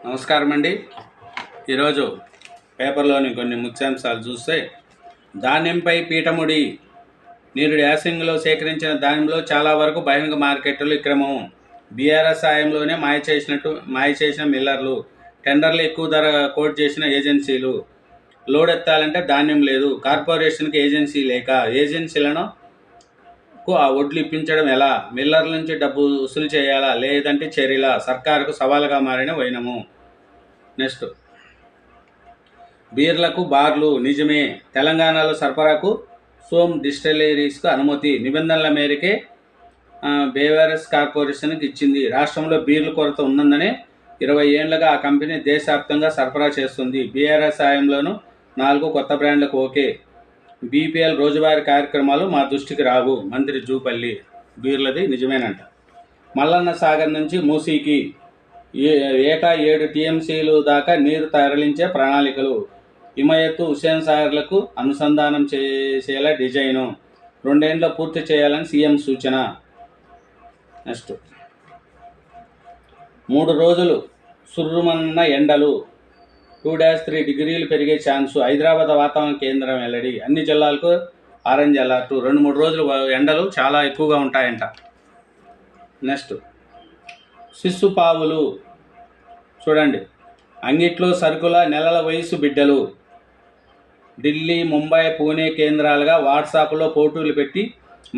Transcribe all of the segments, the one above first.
నమస్కారం అండి. ఈరోజు పేపర్లోని కొన్ని ముఖ్యాంశాలు చూస్తే, ధాన్యంపై పీఠముడి. నీరుడు యాసంగిలో సేకరించిన ధాన్యంలో చాలా వరకు బహిరంగ మార్కెట్లో విక్రమం. బీఆర్ఎస్ సాయంలోనే మాయ చేసిన మిల్లర్లు, టెండర్లు ఎక్కువ ధర కోట్ చేసిన ఏజెన్సీలు. లోడ్ ఎత్తాలంటే ధాన్యం లేదు, కార్పొరేషన్కి ఏజెన్సీ లేక ఏజెన్సీలను ఆ ఒడ్లు ఇప్పించడం ఎలా? మిల్లర్ల నుంచి డబ్బు వసూలు చేయాలా, లేదంటే చర్యలా? సర్కారుకు సవాలుగా మారిన వైనము. నెక్స్ట్, బీర్లకు బార్లు నిజమే, తెలంగాణలో సరఫరాకు సోమ్ డిస్టిలరీస్కు అనుమతి. నిబంధనల మేరకే బేవరేజ్ కార్పొరేషన్కి ఇచ్చింది. రాష్ట్రంలో బీర్ల కొరత ఉందని 20 ఏళ్లుగా ఆ కంపెనీ దేశవ్యాప్తంగా సరఫరా చేస్తుంది. బీఆర్ఎస్ సాయంలోనూ 4 కొత్త బ్రాండ్లకు ఓకే. బీపీఎల్ రోజువారీ కార్యక్రమాలు మా దృష్టికి రావు. మంత్రి జూపల్లి. బీర్లది నిజమేనంట. మల్లన్న సాగర్ నుంచి మూసీకి ఏటా 7 టీఎంసీలు దాకా నీరు తరలించే ప్రణాళికలు. హిమాయత్ హుస్సేన్ సాగర్లకు అనుసంధానం చేసేలా డిజైను. 2 ఏళ్లలో పూర్తి చేయాలని సీఎం సూచన. నెక్స్ట్, 3 రోజులు సుర్రుమన్న ఎండలు. 2-3 డిగ్రీలు పెరిగే ఛాన్సు. హైదరాబాద్ వాతావరణ కేంద్రం వెల్లడి. అన్ని జిల్లాలకు ఆరెంజ్ అలర్టు. 2-3 రోజులు ఎండలు చాలా ఎక్కువగా ఉంటాయంట. నెక్స్ట్, శిశుపావులు చూడండి. అంగిట్లో సరుకుల నెలల వయసు బిడ్డలు. ఢిల్లీ, ముంబై, పూణే కేంద్రాలుగా వాట్సాప్లో ఫోటోలు పెట్టి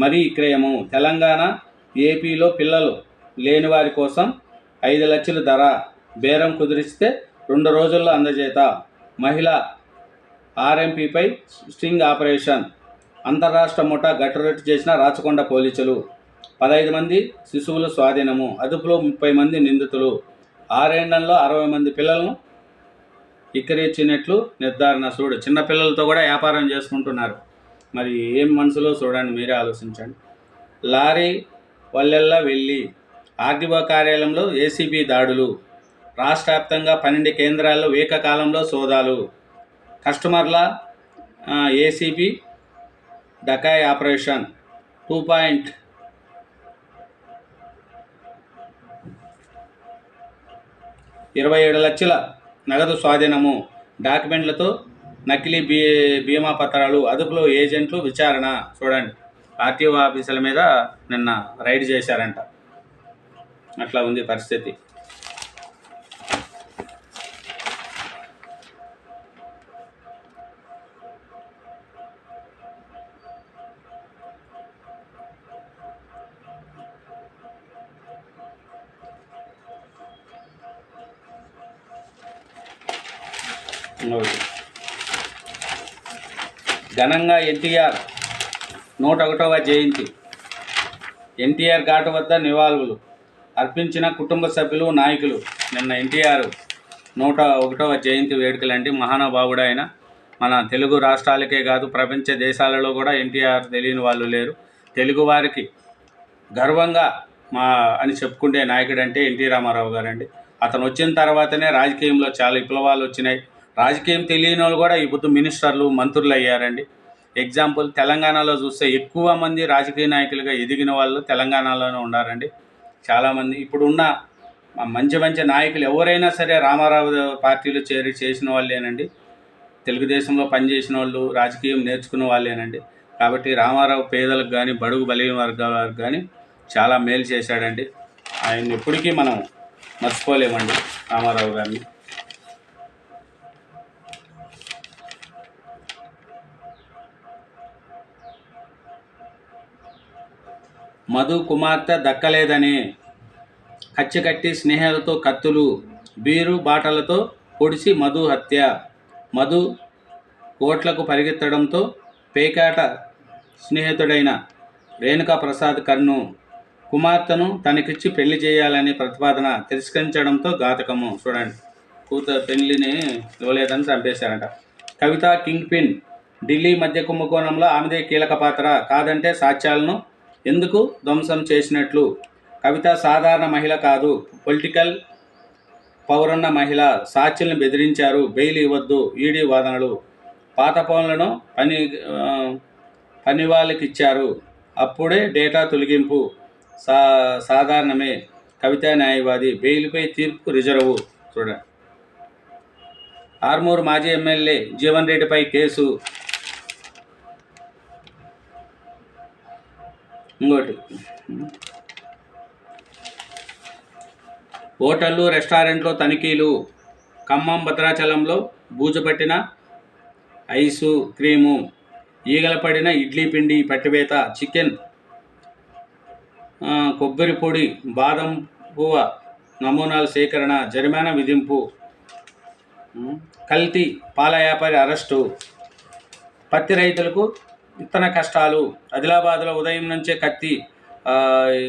మరీ విక్రయము. తెలంగాణ, ఏపీలో పిల్లలు లేని వారి కోసం 5 లక్షల ధర. బేరం కుదిరిస్తే 2 రోజుల్లో అందజేత. మహిళ ఆర్ఎంపీపై స్టింగ్ ఆపరేషన్. అంతరాష్ట్ర ముఠా గట్టురట్టు చేసిన రాచకొండ పోలీసులు. 15 మంది శిశువులు స్వాధీనము. అదుపులో 30 మంది నిందితులు. 6 ఏళ్లలో 60 మంది పిల్లలను ఇక్కరిచ్చినట్లు నిర్ధారణ. చూడు, చిన్నపిల్లలతో కూడా వ్యాపారం చేసుకుంటున్నారు. మరి ఏం మనసులో చూడండి, మీరే ఆలోచించండి. లారీ వల్లెల్లా వెళ్ళి ఆర్డీఓ కార్యాలయంలో ఏసీబీ దాడులు. రాష్ట్ర వ్యాప్తంగా 12 కేంద్రాల్లో ఏకకాలంలో సోదాలు. కస్టమర్ల ఏసీబీ డకాయ్ ఆపరేషన్. 2.27 లక్షల నగదు స్వాధీనము. డాక్యుమెంట్లతో నకిలీ బీమా పత్రాలు. అదుపులో ఏజెంట్లు విచారణ. చూడండి, ఆర్టీఓ ఆఫీసుల మీద నిన్న రైడ్ చేశారంట. అట్లా ఉంది పరిస్థితి. ఘనంగా ఎన్టీఆర్ 101వ జయంతి. ఎన్టీఆర్ ఘాటు వద్ద నివాళులు అర్పించిన కుటుంబ సభ్యులు, నాయకులు. నిన్న ఎన్టీఆర్ 101వ జయంతి వేడుకలండి. మహానుభావుడు ఆయన. మన తెలుగు రాష్ట్రాలకే కాదు, ప్రపంచ దేశాలలో కూడా ఎన్టీఆర్ తెలియని వాళ్ళు లేరు. తెలుగువారికి గర్వంగా అని చెప్పుకుంటే నాయకుడు అంటే ఎన్టీ రామారావు గారండి. అతను వచ్చిన తర్వాతనే రాజకీయంలో చాలా విప్లవాలు వచ్చినాయి. రాజకీయం తెలియని వాళ్ళు కూడా ఇప్పుడు మినిస్టర్లు, మంత్రులు అయ్యారండి. ఎగ్జాంపుల్, తెలంగాణలో చూస్తే ఎక్కువ మంది రాజకీయ నాయకులుగా ఎదిగిన వాళ్ళు తెలంగాణలోనే ఉన్నారండి. చాలామంది ఇప్పుడున్న మంచి మంచి నాయకులు ఎవరైనా సరే రామారావు పార్టీలో చేసిన వాళ్ళేనండి. తెలుగుదేశంలో పనిచేసిన వాళ్ళు, రాజకీయం నేర్చుకున్న వాళ్ళేనండి. కాబట్టి రామారావు పేదలకు కానీ, బడుగు బలహీన వర్గాలకు కానీ చాలా మేలు చేశాడండి. ఆయన ఎప్పటికీ మనం మర్చిపోలేమండి రామారావు గారిని. మధు కుమార్తె దక్కలేదని కచ్చికట్టి స్నేహాలతో కత్తులు, బీరు బాటలతో పొడిచి మధు హత్య. మధు కోట్లకు పరిగెత్తడంతో పేకాట స్నేహితుడైన రేణుకా ప్రసాద్ కన్ను. కుమార్తెను తనకిచ్చి పెళ్లి చేయాలని ప్రతిపాదన తిరస్కరించడంతో ఘాతకము. చూడండి, పెళ్లిని ఇవ్వలేదని చంపేశారంట. కవిత కింగ్ పిన్. ఢిల్లీ మధ్య కుంభకోణంలో ఆమెదే కీలక పాత్ర. కాదంటే సాక్ష్యాలను ఎందుకు ధ్వంసం చేసినట్లు. కవిత సాధారణ మహిళ కాదు, పొలిటికల్ పౌరున్న మహిళ. సాక్షుల్ని బెదిరించారు, బెయిల్ ఇవ్వద్దు, ఈడీ వాదనలు. పాత ఫోన్లను పని వాళ్ళకి ఇచ్చారు, అప్పుడే డేటా తొలగింపు సాధారణమే. కవిత న్యాయవాది. బెయిల్పై తీర్పు రిజర్వు. చూడండి. ఆర్మూరు మాజీ ఎమ్మెల్యే జీవన్ రెడ్డిపై కేసు. ఇంకోటి, హోటళ్ళు రెస్టారెంట్లో తనిఖీలు. ఖమ్మం భద్రాచలంలో బూజుపట్టిన ఐసు క్రీము, ఈగల పడిన ఇడ్లీ పిండి పట్టివేత, చికెన్, కొబ్బరి పొడి, బాదం పువ్వ నమూనాల సేకరణ, జరిమానా విధింపు. కల్తీ పాల వ్యాపారి అరెస్టు. పత్తి రైతులకు విత్తన కష్టాలు. ఆదిలాబాద్లో ఉదయం నుంచే కత్తి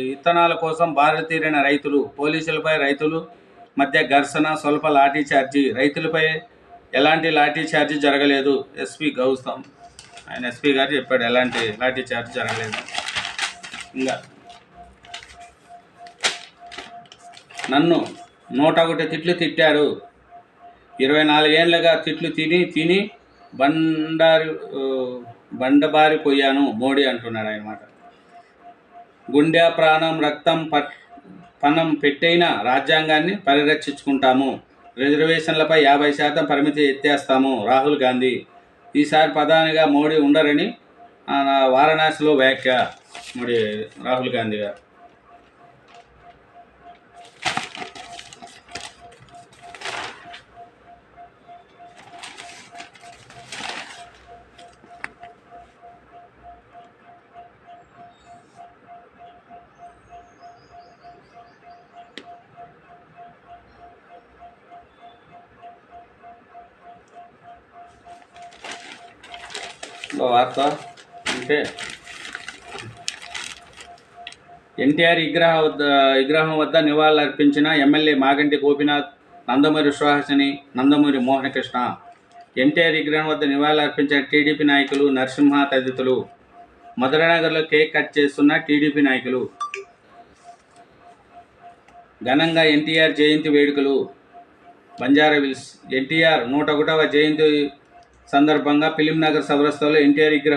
విత్తనాల కోసం బారులు తీరిన రైతులు. పోలీసులపై రైతులు మధ్య ఘర్షణ, స్వల్ప లాఠీ చార్జీ. రైతులపై ఎలాంటి లాఠీ చార్జీ జరగలేదు. ఎస్పీ గౌతమ్, ఆయన ఎస్పీ గారు చెప్పాడు ఎలాంటి లాఠీ చార్జీ జరగలేదు. ఇంకా నన్ను 101 తిట్లు తిట్టారు. 24 ఏళ్ళుగా తిట్లు తిని బండబారిపోయాను మోడీ అంటున్నాడు అన్నమాట. గుండె, ప్రాణం, రక్తం పణం పెట్టైన రాజ్యాంగాన్ని పరిరక్షించుకుంటాము. రిజర్వేషన్లపై 50% పరిమితి ఎత్తేస్తాము. రాహుల్ గాంధీ. ఈసారి ప్రధానిగా మోడీ ఉండరని వారణాసిలో వ్యాఖ్య. మోడీ రాహుల్ గాంధీ గారు. వార్త అంటే ఎన్టీఆర్ విగ్రహం వద్ద నివాళులర్పించిన ఎమ్మెల్యే మాగంటి గోపీనాథ్, నందమూరి సుహాసిని, నందమూరి మోహనకృష్ణ. ఎన్టీఆర్ విగ్రహం వద్ద నివాళులర్పించిన టీడీపీ నాయకులు నరసింహ తదితరులు. మధురనగర్లో కేక్ కట్ చేస్తున్న టీడీపీ నాయకులు. ఘనంగా ఎన్టీఆర్ జయంతి వేడుకలు. బంజారాహిల్స్. ఎన్టీఆర్ 101వ జయంతి సందర్భంగా ఫిలింనగర్ చౌరస్తాలో ఎన్టీఆర్ విగ్రహం